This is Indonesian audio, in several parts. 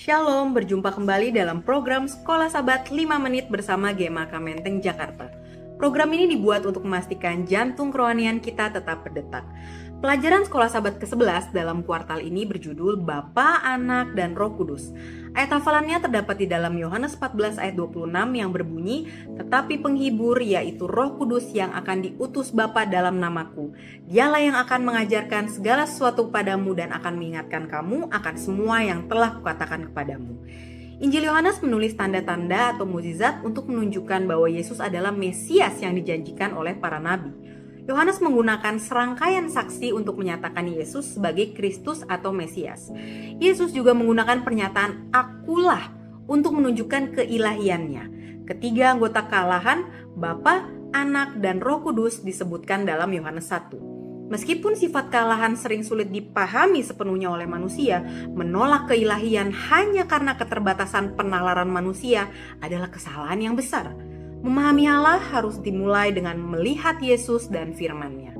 Shalom, berjumpa kembali dalam program Sekolah Sabat 5 Menit bersama GMAK Menteng Jakarta. Program ini dibuat untuk memastikan jantung kerohanian kita tetap berdetak. Pelajaran Sekolah Sabat ke-11 dalam kuartal ini berjudul Bapa, Anak, dan Roh Kudus. Ayat hafalannya terdapat di dalam Yohanes 14 ayat 26 yang berbunyi, "Tetapi penghibur yaitu Roh Kudus yang akan diutus Bapa dalam namaku. Dialah yang akan mengajarkan segala sesuatu kepadamu dan akan mengingatkan kamu akan semua yang telah kukatakan kepadamu." Injil Yohanes menulis tanda-tanda atau mukjizat untuk menunjukkan bahwa Yesus adalah Mesias yang dijanjikan oleh para nabi. Yohanes menggunakan serangkaian saksi untuk menyatakan Yesus sebagai Kristus atau Mesias. Yesus juga menggunakan pernyataan "Akulah" untuk menunjukkan keilahiannya. Ketiga anggota kealahan, Bapa, Anak, dan Roh Kudus disebutkan dalam Yohanes 1. Meskipun sifat kealahan sering sulit dipahami sepenuhnya oleh manusia, menolak keilahian hanya karena keterbatasan penalaran manusia adalah kesalahan yang besar. Memahami Allah harus dimulai dengan melihat Yesus dan firman-Nya.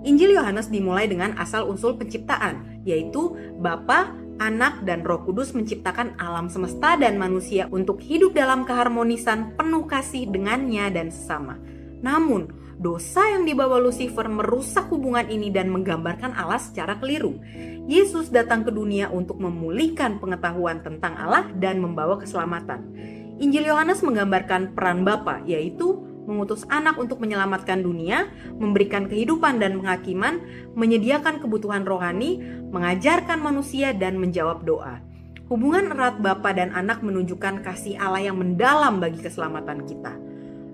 Injil Yohanes dimulai dengan asal-usul penciptaan, yaitu Bapa, Anak, dan Roh Kudus menciptakan alam semesta dan manusia untuk hidup dalam keharmonisan penuh kasih dengannya dan sesama. Namun, dosa yang dibawa Lucifer merusak hubungan ini dan menggambarkan Allah secara keliru. Yesus datang ke dunia untuk memulihkan pengetahuan tentang Allah dan membawa keselamatan. Injil Yohanes menggambarkan peran Bapa, yaitu mengutus Anak untuk menyelamatkan dunia, memberikan kehidupan dan penghakiman, menyediakan kebutuhan rohani, mengajarkan manusia, dan menjawab doa. Hubungan erat Bapa dan Anak menunjukkan kasih Allah yang mendalam bagi keselamatan kita.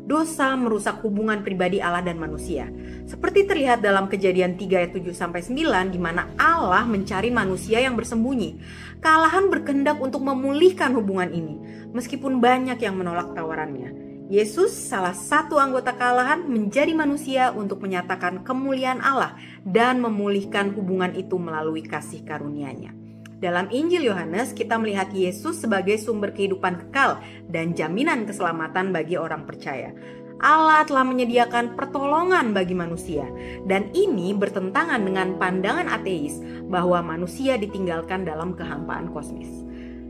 Dosa merusak hubungan pribadi Allah dan manusia. Seperti terlihat dalam Kejadian 3 ayat 7-9 di mana Allah mencari manusia yang bersembunyi. Kealahan berkehendak untuk memulihkan hubungan ini, meskipun banyak yang menolak tawarannya. Yesus, salah satu anggota kealahan, menjadi manusia untuk menyatakan kemuliaan Allah dan memulihkan hubungan itu melalui kasih karunia-Nya. Dalam Injil Yohanes, kita melihat Yesus sebagai sumber kehidupan kekal dan jaminan keselamatan bagi orang percaya. Allah telah menyediakan pertolongan bagi manusia, dan ini bertentangan dengan pandangan ateis bahwa manusia ditinggalkan dalam kehampaan kosmis.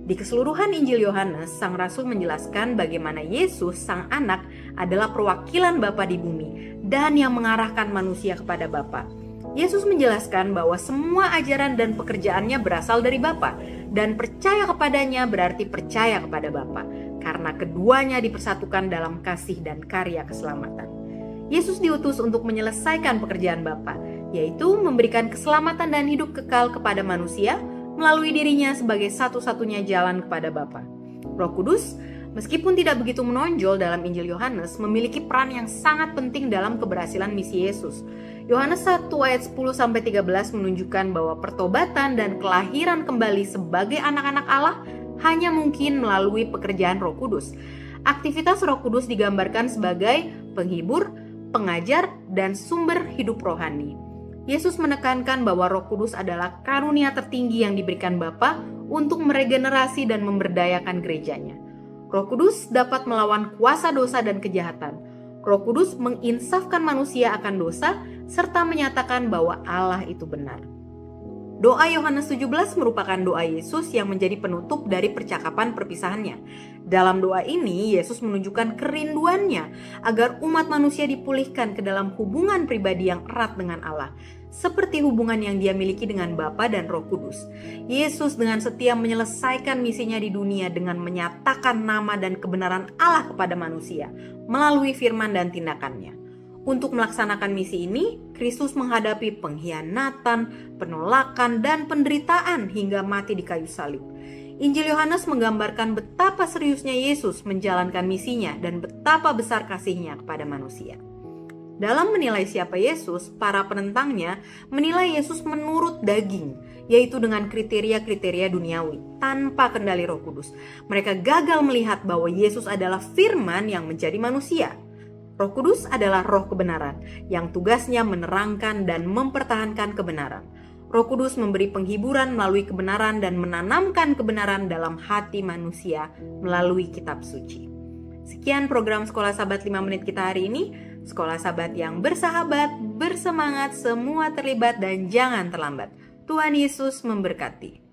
Di keseluruhan Injil Yohanes, Sang Rasul menjelaskan bagaimana Yesus, Sang Anak, adalah perwakilan Bapa di bumi dan yang mengarahkan manusia kepada Bapa. Yesus menjelaskan bahwa semua ajaran dan pekerjaannya berasal dari Bapa, dan percaya kepadanya berarti percaya kepada Bapa, karena keduanya dipersatukan dalam kasih dan karya keselamatan. Yesus diutus untuk menyelesaikan pekerjaan Bapa, yaitu memberikan keselamatan dan hidup kekal kepada manusia melalui dirinya sebagai satu-satunya jalan kepada Bapa. Roh Kudus, meskipun tidak begitu menonjol dalam Injil Yohanes, memiliki peran yang sangat penting dalam keberhasilan misi Yesus. Yohanes 1 ayat 10-13 menunjukkan bahwa pertobatan dan kelahiran kembali sebagai anak-anak Allah hanya mungkin melalui pekerjaan Roh Kudus. Aktivitas Roh Kudus digambarkan sebagai penghibur, pengajar, dan sumber hidup rohani. Yesus menekankan bahwa Roh Kudus adalah karunia tertinggi yang diberikan Bapa untuk meregenerasi dan memberdayakan gerejanya. Roh Kudus dapat melawan kuasa dosa dan kejahatan. Roh Kudus menginsafkan manusia akan dosa serta menyatakan bahwa Allah itu benar. Doa Yohanes 17 merupakan doa Yesus yang menjadi penutup dari percakapan perpisahannya. Dalam doa ini, Yesus menunjukkan kerinduannya agar umat manusia dipulihkan ke dalam hubungan pribadi yang erat dengan Allah, seperti hubungan yang Dia miliki dengan Bapa dan Roh Kudus. Yesus dengan setia menyelesaikan misinya di dunia dengan menyatakan nama dan kebenaran Allah kepada manusia melalui firman dan tindakannya. Untuk melaksanakan misi ini, Kristus menghadapi pengkhianatan, penolakan, dan penderitaan hingga mati di kayu salib. Injil Yohanes menggambarkan betapa seriusnya Yesus menjalankan misinya dan betapa besar kasihnya kepada manusia. Dalam menilai siapa Yesus, para penentangnya menilai Yesus menurut daging, yaitu dengan kriteria-kriteria duniawi, tanpa kendali Roh Kudus. Mereka gagal melihat bahwa Yesus adalah firman yang menjadi manusia. Roh Kudus adalah roh kebenaran, yang tugasnya menerangkan dan mempertahankan kebenaran. Roh Kudus memberi penghiburan melalui kebenaran dan menanamkan kebenaran dalam hati manusia melalui kitab suci. Sekian program Sekolah Sabat 5 Menit kita hari ini. Sekolah Sabat yang bersahabat, bersemangat, semua terlibat dan jangan terlambat. Tuhan Yesus memberkati.